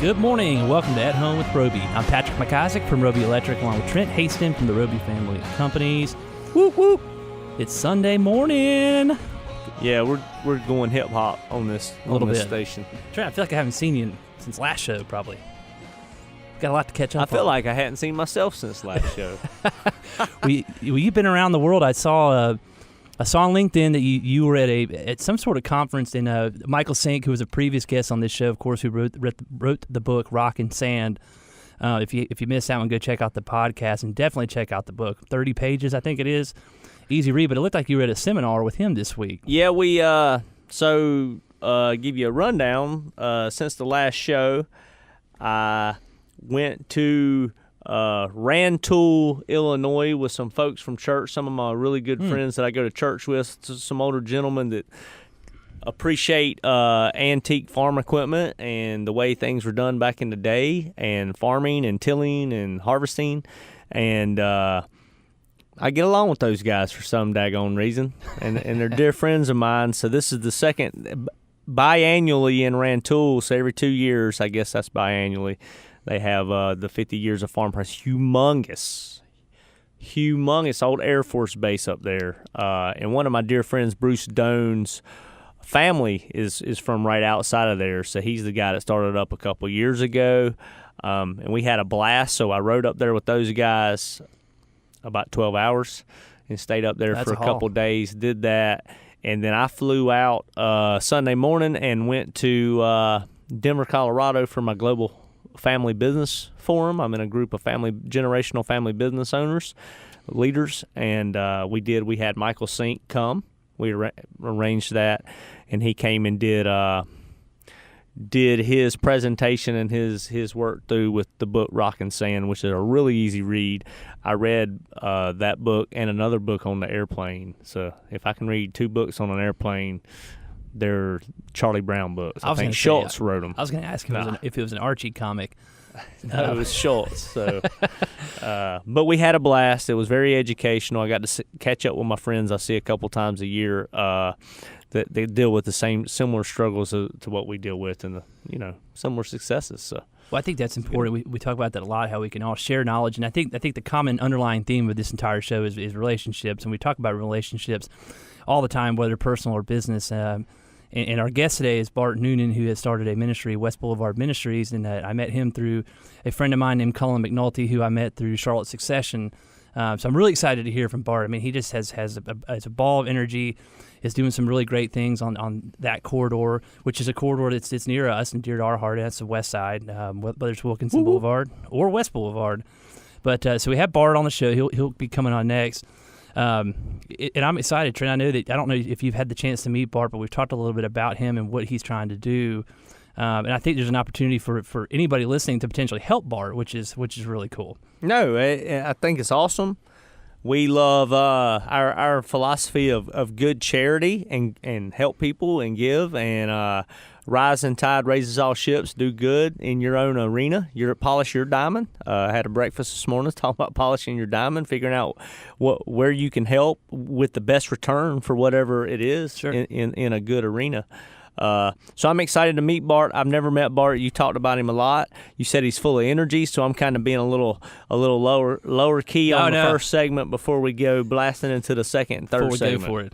Good morning and welcome to At Home with Roby. I'm Patrick McIsaac from Roby Electric along with Trent Haston from the Roby family of companies. Whoop whoop! It's Sunday morning. Yeah, we're going hip hop on this station. Trent, I feel like I haven't seen you since last show probably. Got a lot to catch up on. I feel like I hadn't seen myself since last show. You've been around the world. I saw on LinkedIn that you were at some sort of conference, and Michael Sink, who was a previous guest on this show, of course, who wrote the book Rock and Sand. If you missed that one, go check out the podcast and definitely check out the book. 30 pages, I think it is. Easy read, but it looked like you were at a seminar with him this week. Yeah, we give you a rundown. Since the last show, I went to Rantoul, Illinois with some folks from church, some of my really good friends that I go to church with, some older gentlemen that appreciate antique farm equipment and the way things were done back in the day, and farming and tilling and harvesting. And I get along with those guys for some daggone reason, and they're dear friends of mine. So this is the second biannually in Rantoul, so every 2 years, I guess that's biannually. They have the 50 years of farm press, humongous old Air Force base up there. And one of my dear friends, Bruce Doan's family is from right outside of there. So he's the guy that started up a couple years ago. And we had a blast. So I rode up there with those guys about 12 hours and stayed up there for a couple days, did that. And then I flew out Sunday morning and went to Denver, Colorado for my global family business forum. I'm in a group of generational family business owners, leaders, and we had Michael Sink come. We arranged that, and he came and did his presentation and his work through with the book Rock and Sand, which is a really easy read. I read that book and another book on the airplane. So if I can read 2 books on an airplane, they're Charlie Brown books. I think Schultz wrote them. I was going to ask him if it was an Archie comic. No, it was Schultz. So, but we had a blast. It was very educational. I got to catch up with my friends I see a couple times a year that they deal with the similar struggles to what we deal with, and similar successes. So. Well, I think that's important. We talk about that a lot, how we can all share knowledge, and I think the common underlying theme of this entire show is relationships, and we talk about relationships all the time, whether personal or business. And our guest today is Bart Noonan, who has started a ministry, West Boulevard Ministries, and I met him through a friend of mine named Cullen McNulty, who I met through Charlotte Succession. So I'm really excited to hear from Bart. I mean, he just has a ball of energy, is doing some really great things on that corridor, which is a corridor that's near us and dear to our heart. That's the west side, whether it's Wilkinson Boulevard or West Boulevard. But so we have Bart on the show. He'll be coming on next. And I'm excited, Trent. I don't know if you've had the chance to meet Bart, but we've talked a little bit about him and what he's trying to do. And I think there's an opportunity for anybody listening to potentially help Bart, which is really cool. No, I think it's awesome. We love our philosophy of good charity and help people and give, and rising tide raises all ships. Do good in your own arena. Polish your diamond. I had a breakfast this morning talking about polishing your diamond, figuring out where you can help with the best return for whatever it is. Sure. in a good arena. So I'm excited to meet Bart. I've never met Bart. You talked about him a lot. You said he's full of energy, so I'm kind of being a little lower key on the first segment before we go blasting into the second and third segment. Go for it.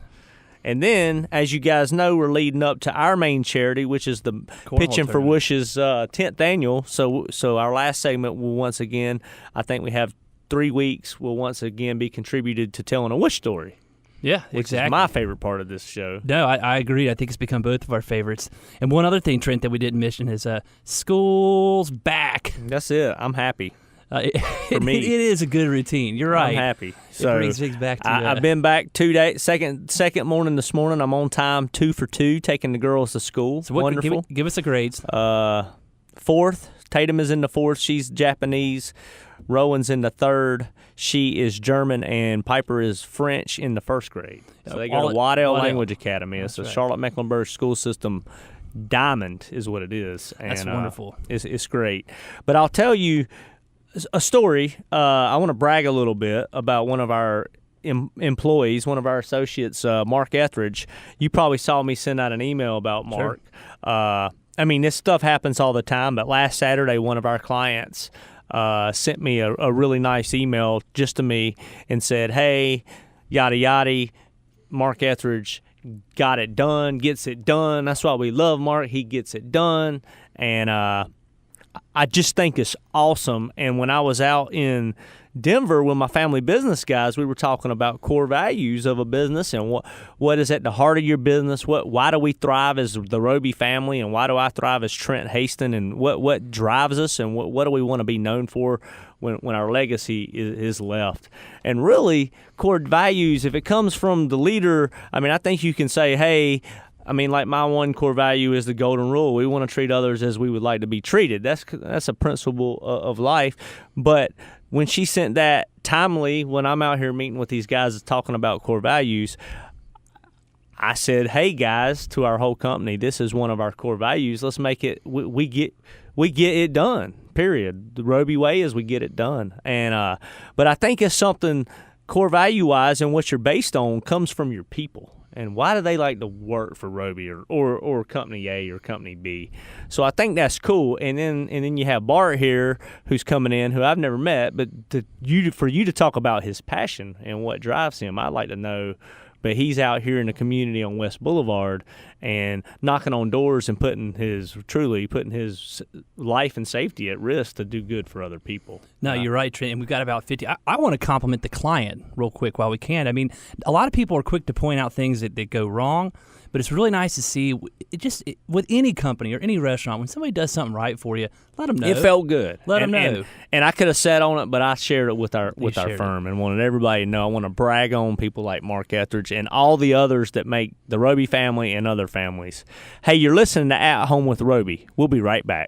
And then, as you guys know, we're leading up to our main charity, which is the Pitching for Wish's 10th annual. So our last segment will once again, I think we have 3 weeks, will once again be contributed to telling a wish story. Yeah, which exactly. is my favorite part of this show. No, I agree. I think it's become both of our favorites. And one other thing, Trent, that we didn't mention is school's back. That's it. I'm happy. For me, it is a good routine. You're right. I'm happy. So it brings things back to I've been back 2 days. Second morning this morning. I'm on time, 2 for 2, taking the girls to school. So wonderful. Give us the grades. 4th. Tatum is in the 4th. She's Japanese. Rowan's in the 3rd. She is German, and Piper is French in the 1st grade. So they go to Waddell Language Academy. It's a Charlotte Mecklenburg school system diamond is what it is. And, that's wonderful. It's great. But I'll tell you a story. I want to brag a little bit about one of our employees, one of our associates, Mark Etheridge. You probably saw me send out an email about Mark. Sure. I mean, this stuff happens all the time, but last Saturday, one of our clients sent me a really nice email just to me and said, hey, yada yada, Mark Etheridge got it done, gets it done. That's why we love Mark. He gets it done. And I just think it's awesome. And when I was out in Denver with my family business guys, we were talking about core values of a business and what is at the heart of your business. Why do we thrive as the Roby family, and why do I thrive as Trent Haston, and what drives us, and what do we want to be known for when our legacy is left. And really, core values, if it comes from the leader, I mean, I think you can say, hey, I mean, like my one core value is the golden rule. We want to treat others as we would like to be treated. That's a principle of life. But when she sent that timely, when I'm out here meeting with these guys talking about core values, I said, hey, guys, to our whole company, this is one of our core values. Let's make it, we get it done, period. The Roby way is we get it done. And but I think it's something core value-wise and what you're based on comes from your people. And why do they like to work for Roby or Company A or Company B? So I think that's cool. And then you have Bart here, who's coming in, who I've never met, but for you to talk about his passion and what drives him, I'd like to know. But he's out here in the community on West Boulevard and knocking on doors and putting his life and safety at risk to do good for other people. No, you're right, Trent. And we've got about 50. I want to compliment the client real quick while we can. I mean, a lot of people are quick to point out things that go wrong, but it's really nice to see with any company or any restaurant, when somebody does something right for you, let them know. It felt good. Let them know. And I could have sat on it, but I shared it with our firm and wanted everybody to know. I want to brag on people like Mark Etheridge and all the others that make the Roby family and other families. Hey, you're listening to At Home with Roby. We'll be right back.